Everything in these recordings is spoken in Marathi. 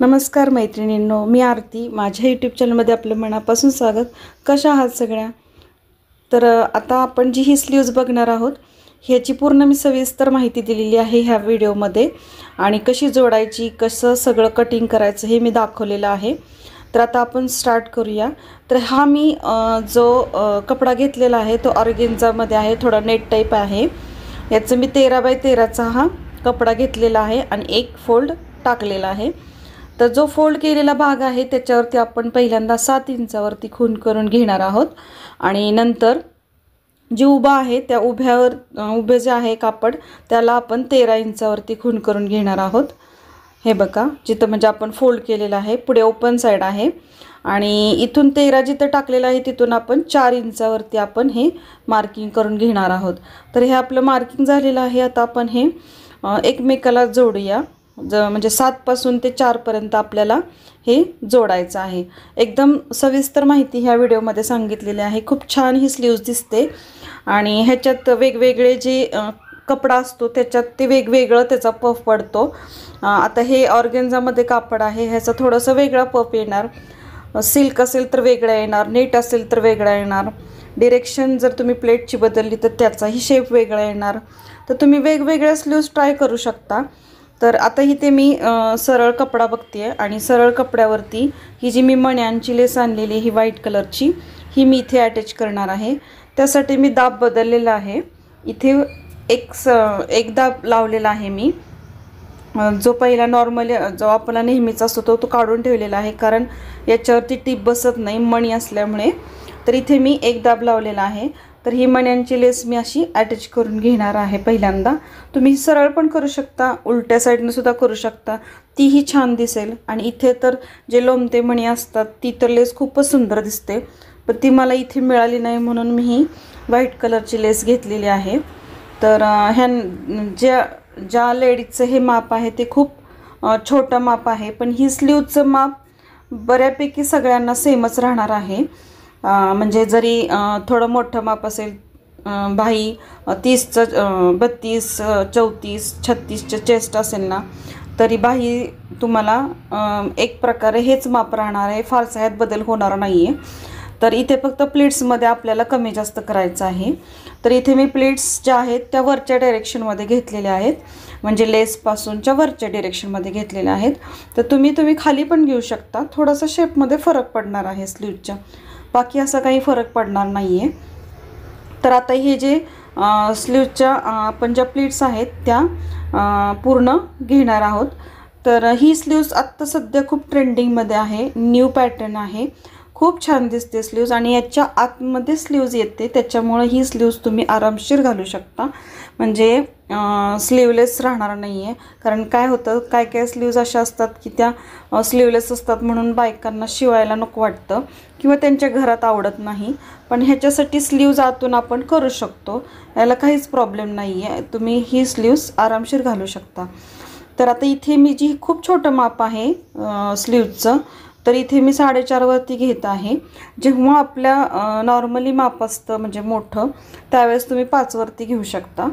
नमस्कार मैत्रिणींनो, मी आरती. माझ्या यूट्यूब चॅनलमध्ये आपलं मनापासून स्वागत. कशा आहात सगळ्या? तर आता आपण जी ही स्लीव्ज बघणार आहोत ह्याची पूर्ण मी सविस्तर माहिती दिलेली आहे ह्या व्हिडिओमध्ये, आणि कशी जोडायची, कसं सगळं कटिंग करायचं हे मी दाखवलेलं आहे. तर आता आपण स्टार्ट करूया. तर हा मी जो कपडा घेतलेला आहे तो ऑर्गेन्झामध्ये आहे, थोडा नेट टाईप आहे. याचं मी 13 बाय 13चा हा कपडा घेतलेला आहे आणि एक फोल्ड टाकलेला आहे. तर जो फोल्ड केलेला भाग आहे त्याच्यावरती आपण पहिल्यांदा 7 इंचावरती खूण करून घेणार आहोत, आणि नंतर जी उभा आहे त्या उभे जे आहे कापड त्याला आपण 13 इंचावरती खूण करून घेणार आहोत. हे बघा, जिथं म्हणजे आपण फोल्ड केलेला आहे पुढे ओपन साईड आहे, आणि इथून 13 जिथं टाकलेलं आहे तिथून आपण 4 इंचावरती आपण हे मार्किंग करून घेणार आहोत. तर हे आपलं मार्किंग झालेलं आहे. आता आपण हे एकमेकाला जोडूया. म्हणजे 7 पासून ते 4 पर्यंत आपल्याला हे जोडायचं आहे. एकदम सविस्तर माहिती ह्या व्हिडिओमध्ये सांगितलेली आहे. खूप छान ही स्लीव्ज दिसते, आणि ह्याच्यात वेगवेगळे जे कपडा असतो त्याच्यात ते वेगवेगळं त्याचा पफ पडतो. आता हे ऑर्गेन्झामध्ये कापड आहे, ह्याचा थोडंसं वेगळा पफ येणार. सिल्क असेल तर वेगळा येणार, नेट असेल तर वेगळा येणार. डिरेक्शन जर तुम्ही प्लेटची बदलली तर त्याचाही शेप वेगळा येणार. तर तुम्ही वेगवेगळ्या स्लीव्ज ट्राय करू शकता. तर आता इथे मी सरळ कपडा बघते, आणि सरळ कपड्यावरती ही जी मी मण्यांची लेस आणलेली ही व्हाईट कलरची ही मी इथे अटॅच करणार आहे. त्यासाठी मी दाब बदललेला आहे. इथे एक दाब लावलेला आहे मी. जो पहिला नॉर्मली जो आपला नेहमीचा असतो तो काढून ठेवलेला आहे, कारण याच्यावरती टिप बसत नाही मणी असल्यामुळे. तर इथे मी एक दाब लावलेला आहे. तर ही मण्यांची लेस मी अशी अटॅच करून घेणार आहे पहिल्यांदा. तुम्ही सरळ पण करू शकता, उलट्या साईडने सुद्धा करू शकता, तीही छान दिसेल. आणि इथे तर जे लोमते मणी असतात ती तर लेस खूपच सुंदर दिसते, पण ती मला इथे मिळाली नाही म्हणून मी ही व्हाईट कलरची लेस घेतलेली आहे. तर ज्या लेडीजचं हे माप आहे ते खूप छोटं माप आहे, पण ही स्लीवचं माप बऱ्यापैकी सगळ्यांना सेमच राहणार आहे. म्हणजे जरी थोडं मोठं माप असेल, बाही 30चं 32, 34, 36चं चेस्ट असेल ना, तरी बाही तुम्हाला एक प्रकारे हेच माप राहणार आहे, फारसा ह्यात बदल होणार नाही आहे. तर इथे फक्त प्लीट्समध्ये आपल्याला कमी जास्त करायचं आहे. तर इथे मी प्लीट्स ज्या आहेत त्या वरच्या डायरेक्शनमध्ये घेतलेल्या आहेत, म्हणजे लेसपासूनच्या वरच्या डायरेक्शनमध्ये घेतलेल्या आहेत. तर तुम्ही खाली पण घेऊ शकता. थोडासा शेपमध्ये फरक पडणार आहे स्लीवच्या, बाकी असा काही फरक पडणार नाही आहे. तर आता हे जे स्लीवच्या आपण ज्या प्लीट्स आहेत त्या पूर्ण घेणार आहोत. तर ही स्लीव्ज आत्ता सध्या खूप ट्रेंडिंगमध्ये आहे, न्यू पॅटर्न आहे, खूप छान दिसते स्लीव्ज. आणि याच्या आतमध्ये स्लीव्ज येते, त्याच्यामुळे ही स्लीव्ज तुम्ही आरामशीर घालू शकता, म्हणजे स्लीवलेस राहणार नाही आहे. कारण काय होतं, काय स्लीव्ज अशा असतात की त्या स्लीवलेस असतात म्हणून बायकांना शिवायला नको वाटतं किंवा त्यांच्या घरात आवडत नाही. पण ह्याच्यासाठी स्लीव्ज आतून आपण करू शकतो, याला काहीच प्रॉब्लेम नाही आहे. तुम्ही ही स्लीव्ज आरामशीर घालू शकता. तर आता इथे मी जी खूप छोटं माप आहे स्लीव्जचं, तर इथे मी 4.5 वरती घेत आहे. जेव्हा आपल्या नॉर्मली माप असतं म्हणजे मोठं, त्यावेळेस तुम्ही 5 वरती घेऊ शकता.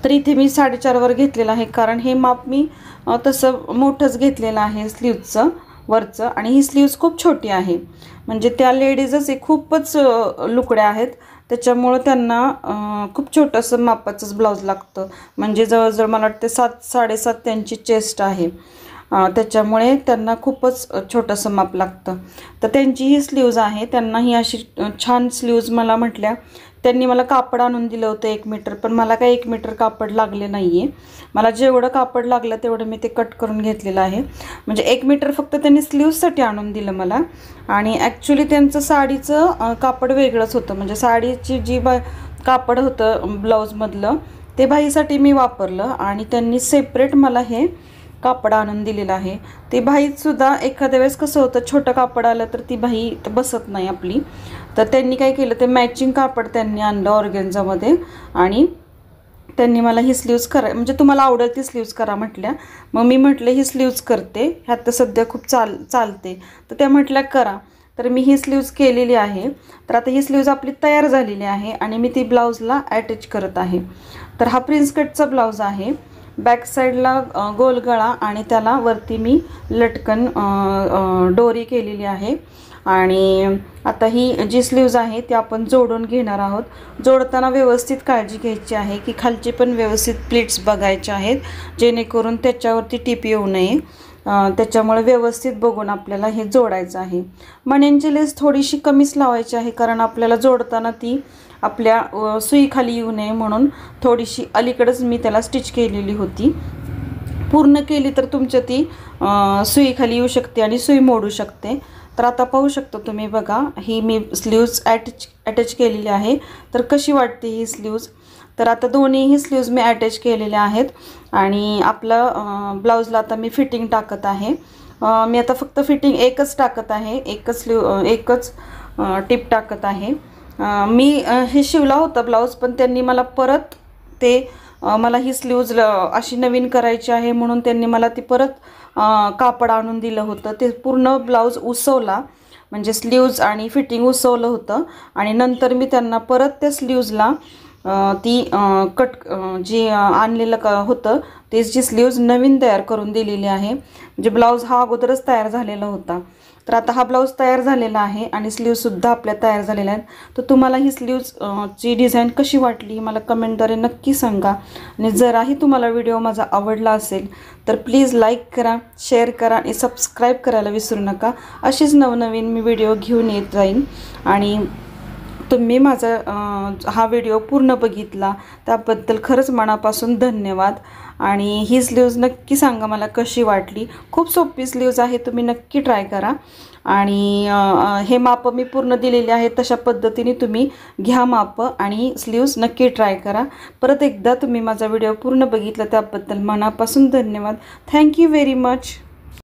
तर इथे मी 4.5 वर घेतलेलं आहे, कारण हे माप मी तसं मोठंच घेतलेलं आहे स्लीव्जचं वरचं. आणि ही स्लीव्ज खूप छोटी आहे, म्हणजे त्या लेडीजच खूपच लुकड्या आहेत, त्याच्यामुळं त्यांना खूप छोटंसं मापाचंच ब्लाऊज लागतं. म्हणजे जवळजवळ मला वाटतं 7-7.5 त्यांची चेस्ट आहे, त्याच्यामुळे त्यांना खूपच छोटंसं माप लागतं. तर त्यांची ही स्लीव्ज आहे. त्यांना ही अशी छान स्लीव्ज मला म्हटल्या, त्यांनी मला कापड आणून दिलं होतं 1 मीटर, पण मला काही 1 मीटर कापड लागले नाही आहे. मला जेवढं कापड लागलं तेवढं मी ते कट करून घेतलेलं आहे. म्हणजे 1 मीटर फक्त त्यांनी स्लीव्जसाठी आणून दिलं मला. आणि ॲक्च्युली त्यांचं साडीचं कापड वेगळंच होतं, म्हणजे साडीची जी कापड होतं ब्लाऊजमधलं ते बाहीसाठी मी वापरलं, आणि त्यांनी सेपरेट मला हे कापड आणून दिलेलं आहे. ते बाहीतसुद्धा एखाद्या वेळेस कसं होतं, छोटं कापड आलं तर ती बाही बसत नाही आपली. तर त्यांनी काय केलं, ते मॅचिंग कापड त्यांनी आणलं ऑर्गेन्झामध्ये, आणि त्यांनी मला ही स्लीव्ज म्हणजे तुम्हाला आवडेल ती स्लीव्ज करा म्हटल्या. मग मी म्हटलं ही स्लीव्ज करते, ह्यात तर सध्या खूप चालते. तर त्या म्हटल्या करा. तर मी ही स्लीव्ज केलेली आहे. तर आता ही स्लीव्ज आपली तयार झालेली आहे, आणि मी ती ब्लाऊजला अटॅच करत आहे. तर हा प्रिन्स कटचा ब्लाऊज आहे. बॅक साईडला गोल गळा आणि त्याला वरती मी लटकन डोरी केलेली आहे। आणि आता ही जी स्लीव्ज आहे ती आपण जोडून घेणार आहोत। जोडताना व्यवस्थित काळजी घ्यायची आहे की खालची पण व्यवस्थित प्लीट्स बघायचे आहेत, जेणेकरून त्याच्यावरती टीप येऊ नये। त्याच्यामुळे व्यवस्थित बघून आपल्याला हे जोडायचं आहे। मण्यांची लेस थोडीशी कमीच लावायची आहे, कारण आपल्याला जोडताना ती आपल्या सुई खाली येऊ नये म्हणून थोडीशी अलीकडेच मी त्याला स्टिच केलेली होती। पूर्ण केली तर तुमच्या ती सुई खाली येऊ शकते आणि सुई मोडू शकते। तर आता पाहू शकता तुम्ही, बघा ही मी स्लीव्ज अटॅच केलेली आहे। तर कशी वाटते ही स्लीव्ज? तर आता दोन्हीही स्लीव्ज मी अटॅच केलेल्या आहेत आणि आपलं ब्लाऊजला आता मी फिटिंग टाकत आहे। मी आता फक्त फिटिंग एकच टाकत आहे, एकच टिप टाकत आहे। मी हे शिवला होता ब्लाऊज, पण त्यांनी मला परत ते मला ही स्लीव्ज अशी नवीन करायची आहे म्हणून त्यांनी मला ती परत कापड आणून दिलं होतं। ते पूर्ण ब्लाऊज उसवला, म्हणजे स्लीव्ज आणि फिटिंग उसवलं होतं आणि नंतर मी त्यांना परत त्या स्लीव्जला ती कट जी आणलेलं होतं तेच जी स्लीव्ज नवीन तयार करून दिलेली आहे। म्हणजे ब्लाऊज हा अगोदरच तयार झालेला होता। तर आता हा ब्लाऊज तयार झालेला आहे आणि स्लीव्जसुद्धा आपल्या तयार झालेल्या आहेत। तर तुम्हाला ही स्लीव्ज ची डिझाईन कशी वाटली मला कमेंटद्वारे नक्की सांगा। आणि जराही तुम्हाला व्हिडिओ माझा आवडला असेल तर प्लीज लाईक करा, शेअर करा आणि सबस्क्राईब करायला विसरू नका। अशीच नवनवीन मी व्हिडिओ घेऊन येत जाईन आणि तुम्ही माझा हा व्हिडिओ पूर्ण बघितला त्याबद्दल खरंच मनापासून धन्यवाद। आणि ही स्लीव्ज नक्की सांगा मला कशी वाटली। खूप सोपी स्लीव्ज आहे, तुम्ही नक्की ट्राय करा। आणि हे माप मी पूर्ण दिलेले आहेत, तशा पद्धतीने तुम्ही घ्या माप आणि स्लीव्ज नक्की ट्राय करा। परत एकदा तुम्ही माझा व्हिडिओ पूर्ण बघितला त्याबद्दल मनापासून धन्यवाद। Thank you very much.